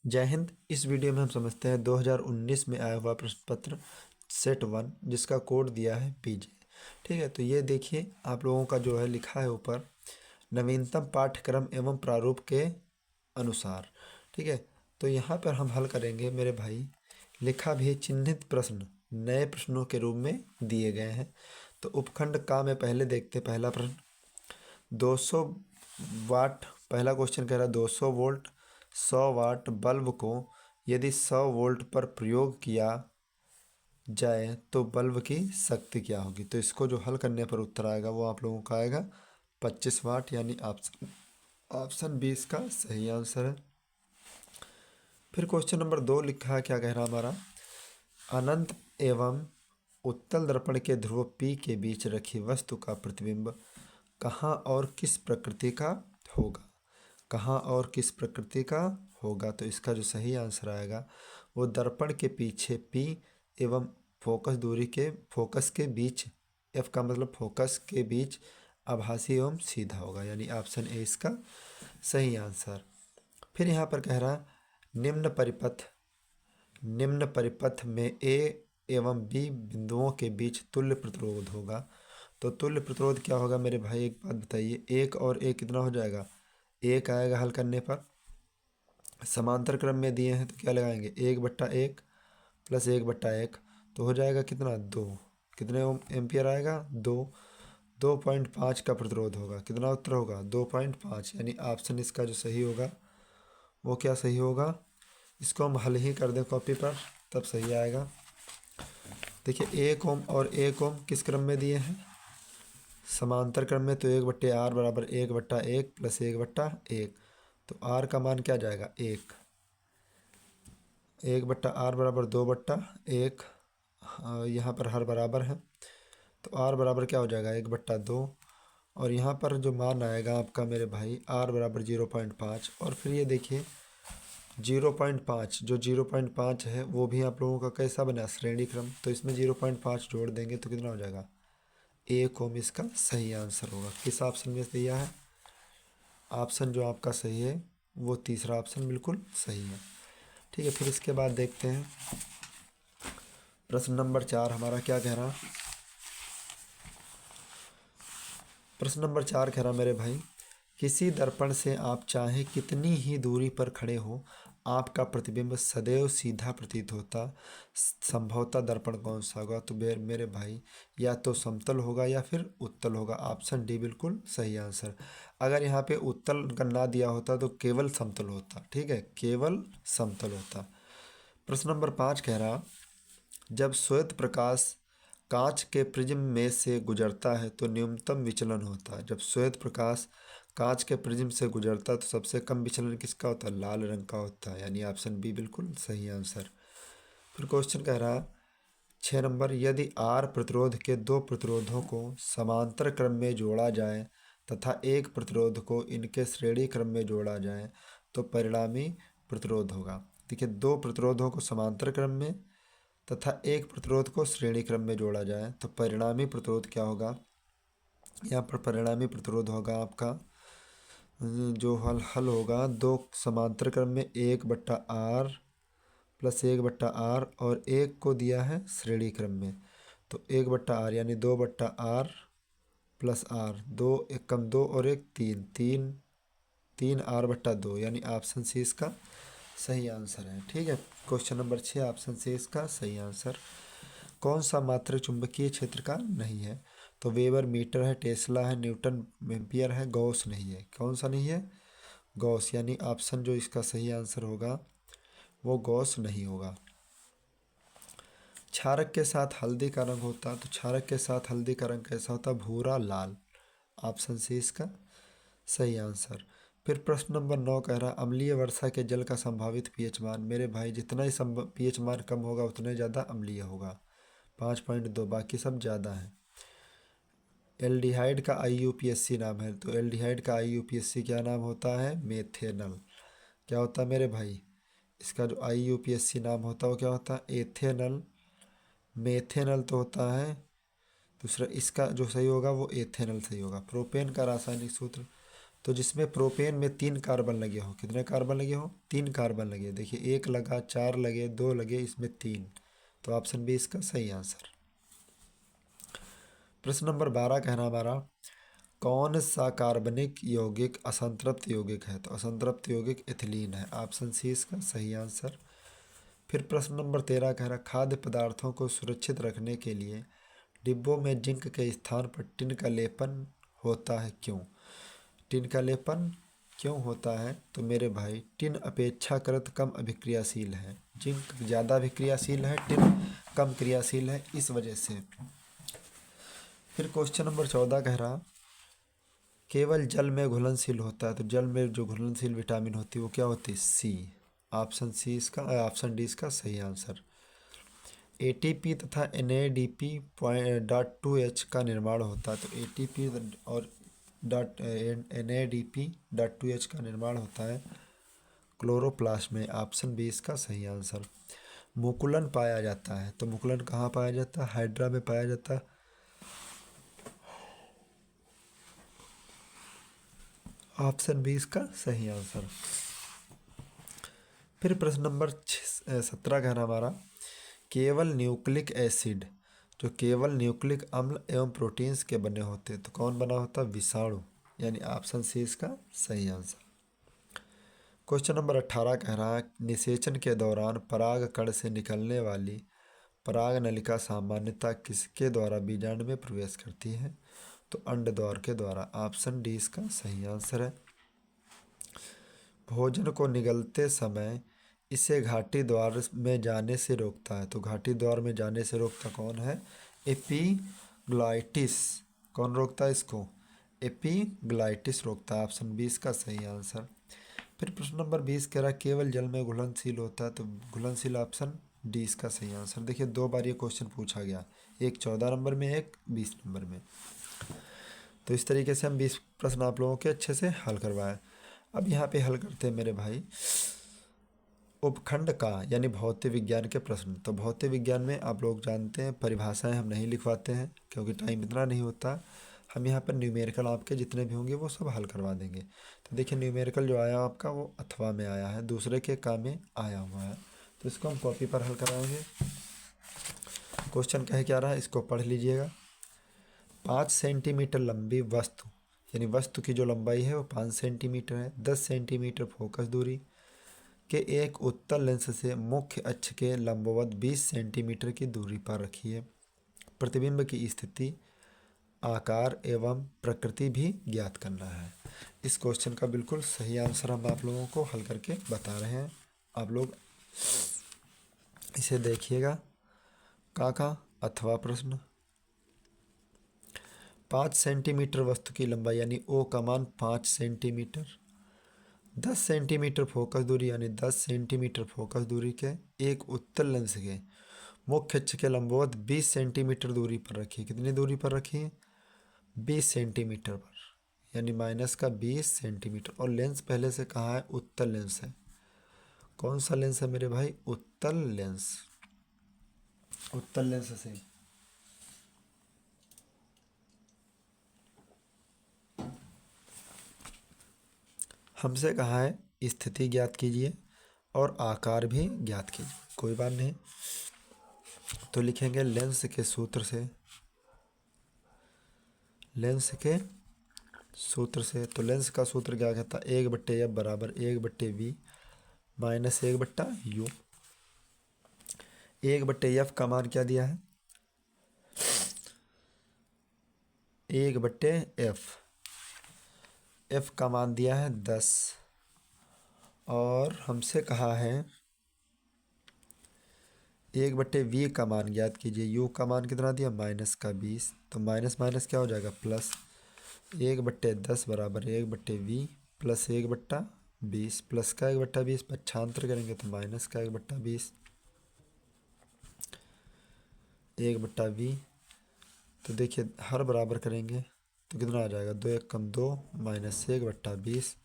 जय हिंद। इस वीडियो में हम समझते हैं 2019 में आया हुआ प्रश्न पत्र सेट 1 जिसका कोड दिया है पीजे। ठीक है, तो ये देखिए आप लोगों का जो है लिखा है ऊपर नवीनतम पाठ्यक्रम एवं प्रारूप के अनुसार। ठीक है, तो यहाँ पर हम हल करेंगे मेरे भाई। लिखा भी चिन्हित प्रश्न नए प्रश्नों के रूप में दिए गए हैं। तो उपखंड का में पहले देखते पहला प्रश्न 200 वाट। पहला क्वेश्चन कह रहा है 200 वोल्ट 100 वाट बल्ब को यदि 100 वोल्ट पर प्रयोग किया जाए तो बल्ब की शक्ति क्या होगी। तो इसको जो हल करने पर उत्तर आएगा वो आप लोगों का आएगा 25 वाट, यानी ऑप्शन बी इसका सही आंसर है। फिर क्वेश्चन नंबर 2 लिखा है, क्या कह रहा है हमारा, अनंत एवं उत्तल दर्पण के ध्रुव P के बीच रखी वस्तु का प्रतिबिंब कहाँ और किस प्रकृति का होगा। कहाँ और किस प्रकृति का होगा, तो इसका जो सही आंसर आएगा वो दर्पण के पीछे P एवं फोकस के बीच, F का मतलब फोकस के बीच आभासी एवं सीधा होगा, यानी ऑप्शन ए इसका सही आंसर। फिर यहाँ पर कह रहा निम्न परिपथ में ए एवं बी बिंदुओं के बीच तुल्य प्रतिरोध होगा। तो तुल्य प्रतिरोध क्या होगा मेरे भाई, एक बात बताइए, एक और एक कितना हो जाएगा, एक आएगा हल करने पर। समांतर क्रम में दिए हैं तो क्या लगाएंगे, 1/1 प्लस 1/1 तो हो जाएगा कितना, 2। कितने एम्पियर आएगा, 2। 2.5 का प्रतिरोध होगा, कितना उत्तर होगा 2.5, यानी ऑप्शन इसका जो सही होगा वो क्या सही होगा। इसको हम हल ही कर दें कॉपी पर तब सही आएगा। देखिए 1 ओम और 1 ओम किस क्रम में दिए हैं, समांतर क्रम में, तो 1/R बराबर 1/1 प्लस 1/1, तो R का मान क्या जाएगा 1। 1/R बराबर 2/1, यहाँ पर हर बराबर है तो R बराबर क्या हो जाएगा 1/2, और यहाँ पर जो मान आएगा आपका मेरे भाई R बराबर 0.5। और फिर ये देखिए 0.5, जो 0.5 है वो भी आप लोगों का कैसा बना, श्रेणी क्रम, तो इसमें 0.5 जोड़ देंगे तो कितना हो जाएगा 1 ओम इसका सही आंसर होगा। किस ऑप्शन में दिया है, ऑप्शन जो आपका सही है वो तीसरा ऑप्शन बिल्कुल सही है। ठीक है, फिर इसके बाद देखते हैं प्रश्न नंबर 4 हमारा क्या कह रहा। प्रश्न नंबर 4 कह रहा मेरे भाई, किसी दर्पण से आप चाहे कितनी ही दूरी पर खड़े हो आपका प्रतिबिंब सदैव सीधा प्रतीत होता, संभवतः दर्पण कौन सा होगा। तो मेरे भाई या तो समतल होगा या फिर उत्तल होगा, ऑप्शन डी बिल्कुल सही आंसर। अगर यहाँ पे उत्तल का ना दिया होता तो केवल समतल होता। ठीक है, केवल समतल होता। प्रश्न नंबर 5 कह रहा, जब श्वेत प्रकाश कांच के प्रिज्म में से गुजरता है तो न्यूनतम विचलन होता है। जब श्वेत प्रकाश कांच के प्रिज्म से गुजरता है तो सबसे कम विचलन किसका होता है, लाल रंग का होता है, यानी ऑप्शन बी बिल्कुल सही आंसर। फिर क्वेश्चन कह रहा 6 नंबर, यदि आर प्रतिरोध के दो प्रतिरोधों को समांतर क्रम में जोड़ा जाए तथा एक प्रतिरोध को इनके श्रेणी क्रम में जोड़ा जाए तो परिणामी प्रतिरोध होगा। देखिए दो प्रतिरोधों को समांतर क्रम में तथा एक प्रतिरोध को श्रेणी क्रम में जोड़ा जाए तो परिणामी प्रतिरोध क्या होगा। यहाँ पर परिणामी प्रतिरोध होगा आपका जो हल होगा, दो समांतर क्रम में 1/R प्लस 1/R और एक को दिया है श्रेणी क्रम में, तो 1/R यानी 2/R प्लस R, 2 एक कम 2 और एक 3 R/2, यानी ऑप्शन सी इसका सही आंसर है। ठीक है, क्वेश्चन नंबर 6 ऑप्शन सी इसका सही आंसर। कौन सा मात्र चुंबकीय क्षेत्र का नहीं है, तो वेबर मीटर है, टेस्ला है, न्यूटन एम्पियर है, गॉस नहीं है। कौन सा नहीं है, गॉस, यानी ऑप्शन जो इसका सही आंसर होगा वो गॉस नहीं होगा। क्षारक के साथ हल्दी का रंग होता, तो क्षारक के साथ हल्दी का रंग कैसा होता, भूरा लाल, ऑप्शन सी इसका सही आंसर। फिर प्रश्न नंबर 9 कह रहा, अम्लीय वर्षा के जल का संभावित पीएच मान, मेरे भाई जितना ही पीएच मान कम होगा उतना ही ज़्यादा अम्लीय होगा, 5.2, बाकी सब ज़्यादा है। एल्डिहाइड का IUPAC नाम है, तो एल्डिहाइड का IUPAC क्या नाम होता है, मेथेनल। क्या होता है मेरे भाई, इसका जो IUPAC नाम होता है वो क्या होता है, एथेनल। मेथेनल तो होता है दूसरा, इसका जो सही होगा वो एथेनल सही होगा। प्रोपेन का रासायनिक सूत्र, तो जिसमें प्रोपेन में 3 कार्बन लगे हो, कितने कार्बन लगे हो? 3 कार्बन लगे। देखिए 1 लगा, 4 लगे, 2 लगे, इसमें 3। तो ऑप्शन बी इसका सही आंसर। प्रश्न नंबर 12 कहना हमारा, कौन सा कार्बनिक यौगिक असंतृप्त यौगिक है? तो असंतृप्त यौगिक एथिलीन है। ऑप्शन सी इसका सही आंसर। फिर प्रश्न नंबर 13 कह रहा, खाद्य पदार्थों को सुरक्षित रखने के लिए डिब्बों में जिंक के स्थान पर टिन का लेपन होता है, क्यों? टिन का लेपन क्यों होता है? तो मेरे भाई टिन अपेक्षाकृत कम अभिक्रियाशील है, जिंक ज़्यादा अभिक्रियाशील है, टिन कम क्रियाशील है, इस वजह से। फिर क्वेश्चन नंबर 14 कह रहा, केवल जल में घुलनशील होता है। तो जल में जो घुलनशील विटामिन होती है वो क्या होती है? सी। ऑप्शन सी इसका, ऑप्शन डी इसका सही आंसर। एटीपी तथा NADP.2H का निर्माण होता है। तो एटीपी और NADP.2H का निर्माण होता है क्लोरोप्लास्ट में। ऑप्शन बी इसका सही आंसर। मुकुलन पाया जाता है। तो मुकुलन कहाँ पाया जाता है? हाइड्रा में पाया जाता है। ऑप्शन बी इसका सही आंसर। फिर प्रश्न नंबर 17 कहना हमारा, केवल न्यूक्लिक एसिड, जो केवल न्यूक्लिक अम्ल एवं प्रोटीन्स के बने होते तो कौन बना होता? विषाणु। यानी ऑप्शन सी इसका सही आंसर। क्वेश्चन नंबर 18 कह रहा है, निषेचन के दौरान पराग कण से निकलने वाली पराग नलिका सामान्यतः किसके द्वारा बीजांड में प्रवेश करती है? तो अंड द्वार के द्वारा। ऑप्शन डी इसका सही आंसर है। भोजन को निगलते समय इसे घाटी द्वार में जाने से रोकता है। तो घाटी द्वार में जाने से रोकता कौन है? एपिग्लाइटिस। कौन रोकता है इसको? एपिग्लाइटिस रोकता है। ऑप्शन 20 का सही आंसर। फिर प्रश्न नंबर 20 कह रहा है, केवल जल में घुलनशील होता है। तो घुलनशील ऑप्शन डी इसका सही आंसर। देखिए 2 बार ये क्वेश्चन पूछा गया, एक 14 नंबर में, एक 20 नंबर में। तो इस तरीके से हम 20 प्रश्न आप लोगों के अच्छे से हल करवाएं। अब यहाँ पे हल करते हैं मेरे भाई उपखंड का यानी भौतिक विज्ञान के प्रश्न। तो भौतिक विज्ञान में आप लोग जानते हैं परिभाषाएं हम नहीं लिखवाते हैं क्योंकि टाइम इतना नहीं होता। हम यहाँ पर न्यूमेरिकल आपके जितने भी होंगे वो सब हल करवा देंगे। तो देखिए न्यूमेरिकल जो आया आपका वो अथवा में आया है, दूसरे के का में आया हुआ है। तो इसको हम कॉपी पर हल कराएंगे। क्वेश्चन कहे क्या रहा है इसको पढ़ लीजिएगा। 5 सेंटीमीटर लंबी वस्तु, यानी वस्तु की जो लंबाई है वो 5 सेंटीमीटर है, 10 सेंटीमीटर फोकस दूरी के एक उत्तल लेंस से मुख्य अक्ष के लंबवत 20 सेंटीमीटर की दूरी पर रखी है। प्रतिबिंब की स्थिति, आकार एवं प्रकृति भी ज्ञात करना है। इस क्वेश्चन का बिल्कुल सही आंसर हम आप लोगों को हल करके बता रहे हैं। आप लोग इसे देखिएगा। का अथवा प्रश्न, 5 सेंटीमीटर वस्तु की लंबाई यानी ओ का मान 5 सेंटीमीटर, 10 सेंटीमीटर फोकस दूरी यानी 10 सेंटीमीटर फोकस दूरी के एक उत्तल लेंस के मुख्य अक्ष के लंबवत 20 सेंटीमीटर दूरी पर रखी। कितनी दूरी पर रखी? 20 सेंटीमीटर पर, यानी माइनस का 20 सेंटीमीटर। और लेंस पहले से कहा है उत्तल लेंस है। कौन सा लेंस है मेरे भाई? उत्तल लेंस। उत्तल लेंस से हमसे कहा है स्थिति ज्ञात कीजिए और आकार भी ज्ञात कीजिए। कोई बात नहीं, तो लिखेंगे लेंस के सूत्र से, लेंस के सूत्र से। तो लेंस का सूत्र क्या कहता है? 1/F बराबर 1/V माइनस 1/U। 1/F का मान क्या दिया है? 1/F, F का मान दिया है 10 और हमसे कहा है 1/V का मान ज्ञात कीजिए। U का मान कितना दिया? माइनस का 20। तो माइनस माइनस क्या हो जाएगा? प्लस। 1/10 बराबर 1/V प्लस 1/20, प्लस का 1/20 पक्षांतर करेंगे तो माइनस का 1/20, 1/V। तो देखिए हर बराबर करेंगे तो कितना आ जाएगा? 2 1 कम 2 माइनस 1/20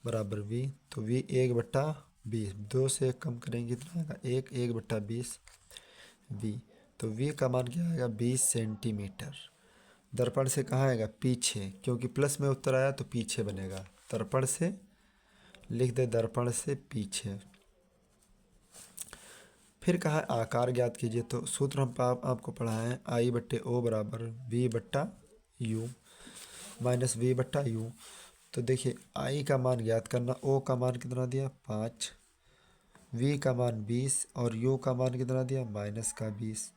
बराबर V। तो V 1/20, 2 से 1 कम करेंगे कितना आएगा? 1 1/20 V। तो V का मान क्या आएगा? 20 सेंटीमीटर। दर्पण से कहाँ आएगा, पीछे, क्योंकि प्लस में उत्तर आया तो पीछे बनेगा। दर्पण से लिख दे, दर्पण से पीछे। फिर कहा आकार ज्ञात कीजिए, तो सूत्र हम आपको पढ़ाए हैं, आई बट्टे ओ बराबर वी बट्टा यू माइनस वी बट्टा यू। तो देखिए आई का मान ज्ञात करना, ओ का मान कितना दिया 5, वी का मान 20 और यू का मान कितना दिया माइनस का 20।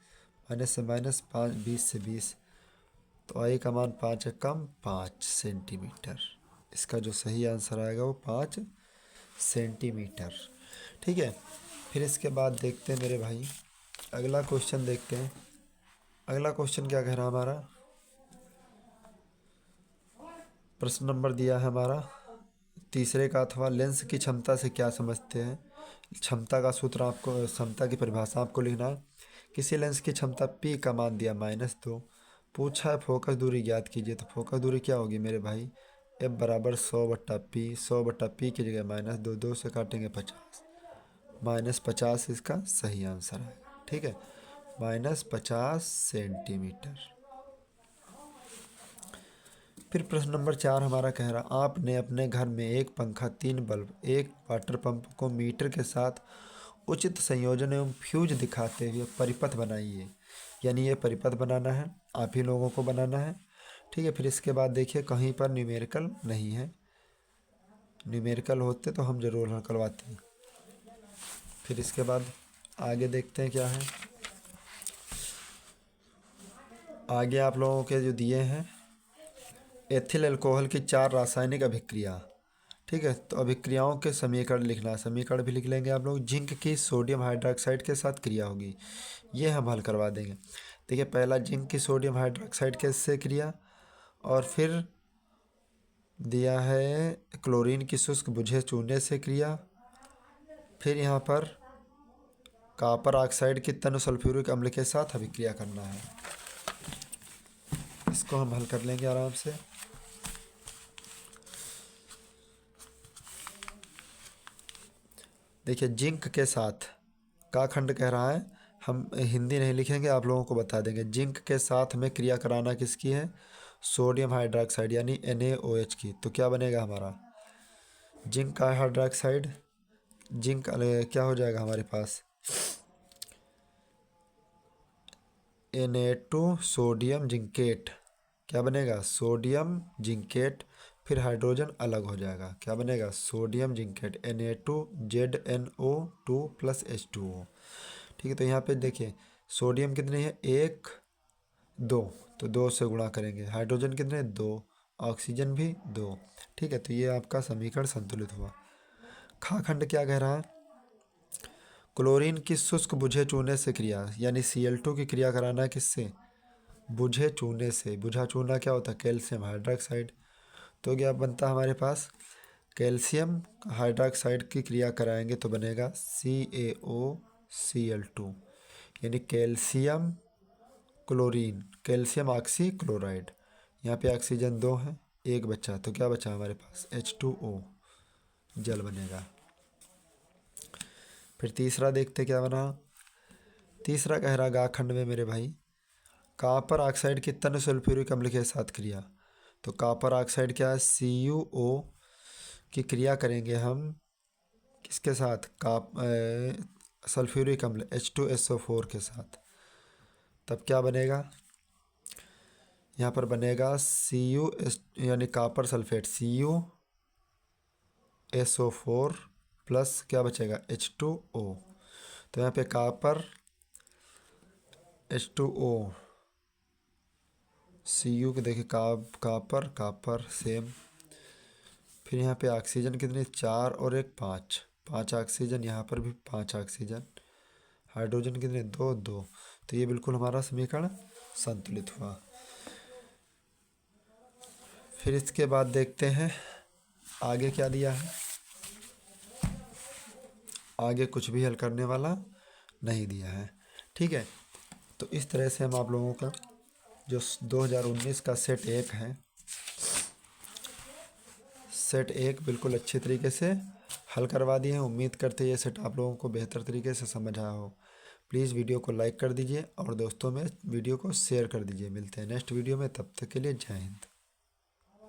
माइनस से माइनस 5, 20 से 20, तो आई का मान 5 है कम 5 सेंटीमीटर। इसका जो सही आंसर आएगा वो 5 सेंटीमीटर। ठीक है। फिर इसके बाद देखते हैं मेरे भाई, अगला क्वेश्चन देखते हैं। अगला क्वेश्चन क्या कह रहा है हमारा, प्रश्न नंबर दिया है हमारा तीसरे का, अथवा लेंस की क्षमता से क्या समझते हैं। क्षमता का सूत्र आपको, क्षमता की परिभाषा आपको लिखना है। किसी लेंस की क्षमता P का मान दिया -2, पूछा है फोकस दूरी ज्ञात कीजिए। तो फोकस दूरी क्या होगी मेरे भाई, F बराबर 100/P, 100/P की जगह -2, 2 से काटेंगे 50, -50 इसका सही आंसर है। ठीक है, -50 सेंटीमीटर। फिर प्रश्न नंबर 4 हमारा कह रहा, आपने अपने घर में एक पंखा, 3 बल्ब, एक वाटर पंप को मीटर के साथ उचित संयोजन एवं फ्यूज दिखाते हुए परिपथ बनाइए। यानी ये परिपथ बनाना है, आप ही लोगों को बनाना है। ठीक है। फिर इसके बाद देखिए कहीं पर न्यूमेरिकल नहीं है, न्यूमेरिकल होते तो हम जरूर हल करवाते हैं। फिर इसके बाद आगे देखते हैं क्या है। आगे आप लोगों के जो दिए हैं, एथिल अल्कोहल की 4 रासायनिक अभिक्रिया। ठीक है, तो अभिक्रियाओं के समीकरण लिखना है, समीकरण भी लिख लेंगे आप लोग। जिंक की सोडियम हाइड्रोक्साइड के साथ क्रिया होगी, ये हम हल करवा देंगे। देखिए पहला जिंक की सोडियम हाइड्रोक्साइड के से क्रिया, और फिर दिया है क्लोरीन की शुष्क बुझे चूने से क्रिया। फिर यहाँ पर कॉपर ऑक्साइड की तनु सल्फ्यूरिक अम्ल के साथ अभिक्रिया करना है। इसको हम हल कर लेंगे आराम से। देखिए जिंक के साथ का खंड कह रहा है, हम हिंदी नहीं लिखेंगे, आप लोगों को बता देंगे। जिंक के साथ में क्रिया कराना किसकी है, सोडियम हाइड्रोक्साइड यानी NaOH की। तो क्या बनेगा हमारा, जिंक का हाइड्रोक्साइड, जिंक क्या हो जाएगा हमारे पास, Na2 सोडियम जिंकेट, क्या बनेगा सोडियम जिंकेट। फिर हाइड्रोजन अलग हो जाएगा, क्या बनेगा सोडियम जिंकेट Na2ZNO2 + H2O। ठीक है, तो यहाँ पे देखिए सोडियम कितने हैं 1 2, तो 2 से गुणा करेंगे। हाइड्रोजन कितने 2, ऑक्सीजन भी 2। ठीक है, तो ये आपका समीकरण संतुलित हुआ। खा खंड क्या कह रहा है, क्लोरीन की शुष्क बुझे चूने से क्रिया, यानी Cl2 की क्रिया कराना है किससे, बुझे चूने से। बुझा चूना क्या होता है, कैल्शियम हाइड्रोक्साइड। तो क्या बनता है हमारे पास, कैल्शियम हाइड्रोक्साइड की क्रिया कराएंगे तो बनेगा CaOCl2, यानी calcium chlorine, calcium oxy chloride. यहाँ पे ऑक्सीजन 2 है, 1 बचा, तो क्या बचा हमारे पास H2O, जल बनेगा। फिर तीसरा देखते क्या बना। तीसरा कह रहा गा खंड में मेरे भाई, कॉपर ऑक्साइड की तन सल्फ्यूरिक अम्ल के साथ क्रिया। तो कॉपर ऑक्साइड क्या है, CuO की क्रिया करेंगे हम किसके साथ, सल्फ्यूरिक अम्ल H2SO4 के साथ। तब क्या बनेगा, यहाँ पर बनेगा Cu यानी कॉपर सल्फेट CuSO4 प्लस क्या बचेगा H2O। तो यहाँ पे कॉपर H2O, Cu के देखिए कॉपर कॉपर सेम। फिर यहाँ पे ऑक्सीजन कितने 4 और 1 5, 5 ऑक्सीजन, यहाँ पर भी 5 ऑक्सीजन। हाइड्रोजन कितने 2 2। तो ये बिल्कुल हमारा समीकरण संतुलित हुआ। फिर इसके बाद देखते हैं आगे क्या दिया है। आगे कुछ भी हल करने वाला नहीं दिया है। ठीक है, तो इस तरह से हम आप लोगों का जो 2019 का सेट 1 है, सेट 1 बिल्कुल अच्छे तरीके से हल करवा दिए हैं। उम्मीद करते हैं ये सेट आप लोगों को बेहतर तरीके से समझ आया हो। प्लीज़ वीडियो को लाइक कर दीजिए और दोस्तों में वीडियो को शेयर कर दीजिए। मिलते हैं नेक्स्ट वीडियो में, तब तक के लिए जय हिंद।